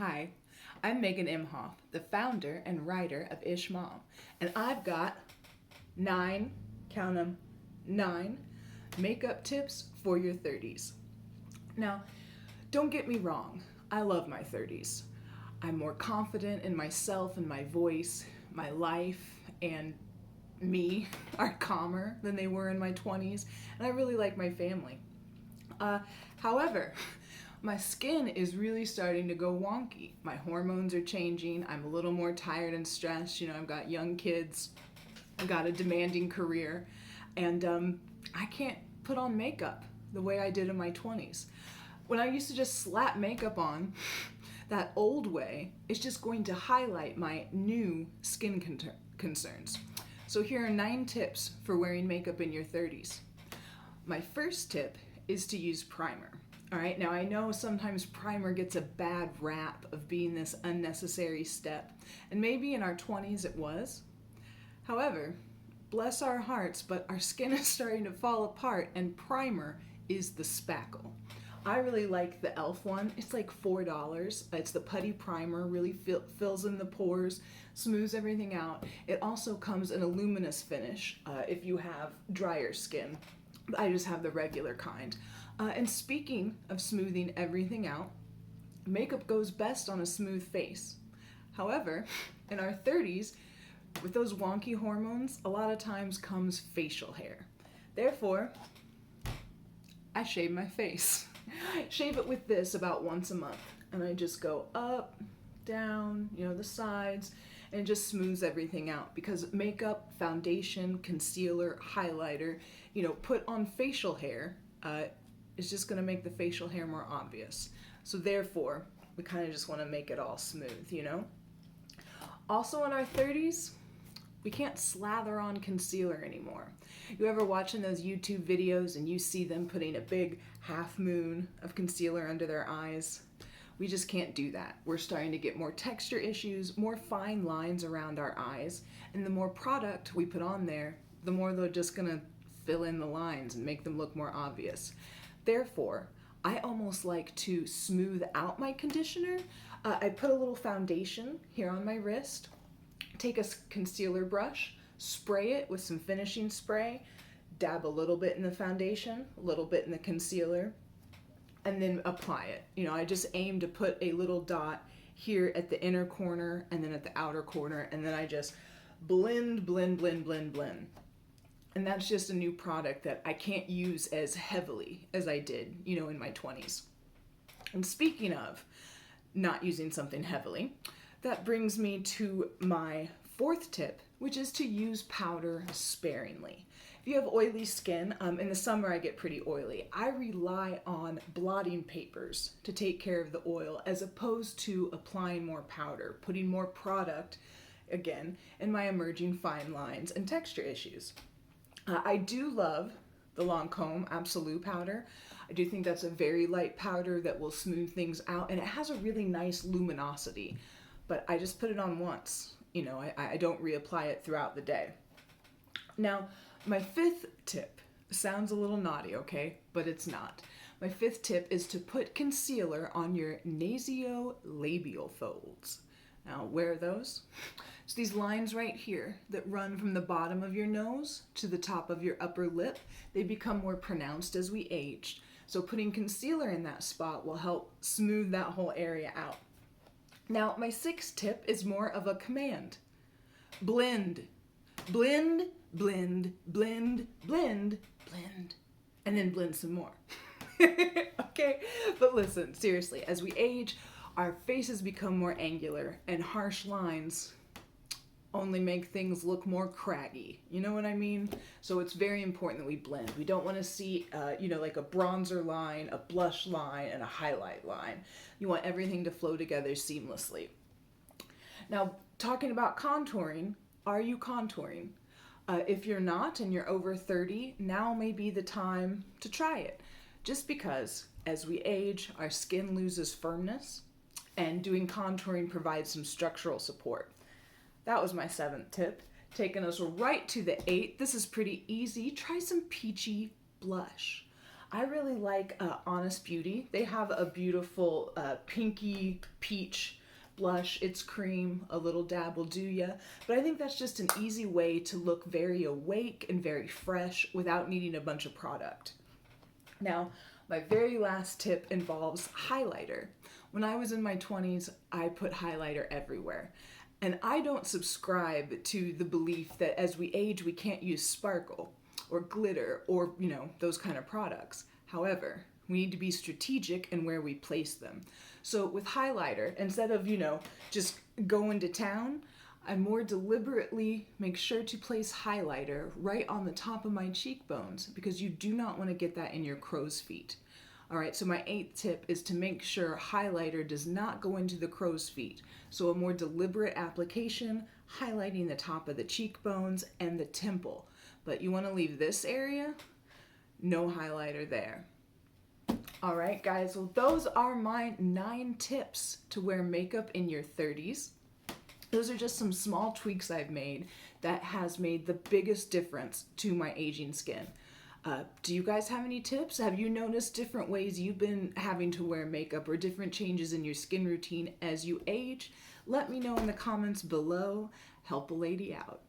Hi, I'm Megan Imhoff, the founder and writer of Ish Mom, and I've got 9, count 'em, 9 makeup tips for your 30s. Now, don't get me wrong, I love my 30s. I'm more confident in myself and my voice, my life, and me are calmer than they were in my 20s, and I really like my family. However, my skin is really starting to go wonky. My hormones are changing. I'm a little more tired and stressed. I've got young kids, I've got a demanding career, and I can't put on makeup the way I did in my 20s. When I used to just slap makeup on, that old way is just going to highlight my new skin concerns. So here are 9 tips for wearing makeup in your 30s. My first tip is to use primer. All right, now I know sometimes primer gets a bad rap of being this unnecessary step, and maybe in our 20s it was. However, bless our hearts, but our skin is starting to fall apart, and primer is the spackle. I really like the e.l.f. one. It's like $4. It's the putty primer, really fills in the pores, smooths everything out. It also comes in a luminous finish if you have drier skin. I just have the regular kind. And speaking of smoothing everything out, makeup goes best on a smooth face. However, in our 30s, with those wonky hormones, a lot of times comes facial hair. Therefore, I shave my face. Shave it with this about once a month. And I just go up, down, the sides, and it just smooths everything out. Because makeup, foundation, concealer, highlighter, put on facial hair, is just going to make the facial hair more obvious. So therefore, we kind of just want to make it all smooth. Also in our 30s, we can't slather on concealer anymore. You ever watching those YouTube videos and you see them putting a big half moon of concealer under their eyes? We just can't do that. We're starting to get more texture issues, more fine lines around our eyes, and the more product we put on there, the more they're just gonna fill in the lines and make them look more obvious. Therefore, I almost like to smooth out my conditioner. I put a little foundation here on my wrist, take a concealer brush, spray it with some finishing spray, dab a little bit in the foundation, a little bit in the concealer, and then apply it. I just aim to put a little dot here at the inner corner and then at the outer corner, and then I just blend, blend, blend, blend, blend. And that's just a new product that I can't use as heavily as I did, in my 20s. And speaking of not using something heavily, that brings me to my 4th tip, which is to use powder sparingly. If you have oily skin, in the summer I get pretty oily. I rely on blotting papers to take care of the oil as opposed to applying more powder, putting more product, again, in my emerging fine lines and texture issues. I do love the Lancome Absolute powder. I do think that's a very light powder that will smooth things out, and it has a really nice luminosity. But I just put it on once. I don't reapply it throughout the day. Now, my 5th tip sounds a little naughty, okay? But it's not. My 5th tip is to put concealer on your nasolabial folds. Now, where are those? It's these lines right here that run from the bottom of your nose to the top of your upper lip. They become more pronounced as we age. So putting concealer in that spot will help smooth that whole area out. Now, my 6th tip is more of a command. Blend. Blend, blend, blend, blend, blend, and then blend some more. Okay? But listen, seriously, as we age, our faces become more angular, and harsh lines only make things look more craggy. You know what I mean? So it's very important that we blend. We don't want to see, like a bronzer line, a blush line, and a highlight line. You want everything to flow together seamlessly. Now, talking about contouring, are you contouring? If you're not and you're over 30, now may be the time to try it. Just because as we age, our skin loses firmness, and doing contouring provides some structural support. That was my 7th tip. Taking us right to the 8th. This is pretty easy. Try some peachy blush. I really like Honest Beauty. They have a beautiful pinky peach blush. It's cream, a little dab will do ya. But I think that's just an easy way to look very awake and very fresh without needing a bunch of product. Now, my very last tip involves highlighter. When I was in my 20s, I put highlighter everywhere. And I don't subscribe to the belief that as we age, we can't use sparkle or glitter or, those kind of products. However, we need to be strategic in where we place them. So with highlighter, instead of, just going to town, I more deliberately make sure to place highlighter right on the top of my cheekbones because you do not want to get that in your crow's feet. All right, so my 8th tip is to make sure highlighter does not go into the crow's feet. So a more deliberate application, highlighting the top of the cheekbones and the temple. But you want to leave this area, no highlighter there. All right, guys, well, those are my 9 tips to wear makeup in your 30s. Those are just some small tweaks I've made that has made the biggest difference to my aging skin. Do you guys have any tips? Have you noticed different ways you've been having to wear makeup or different changes in your skin routine as you age? Let me know in the comments below. Help a lady out.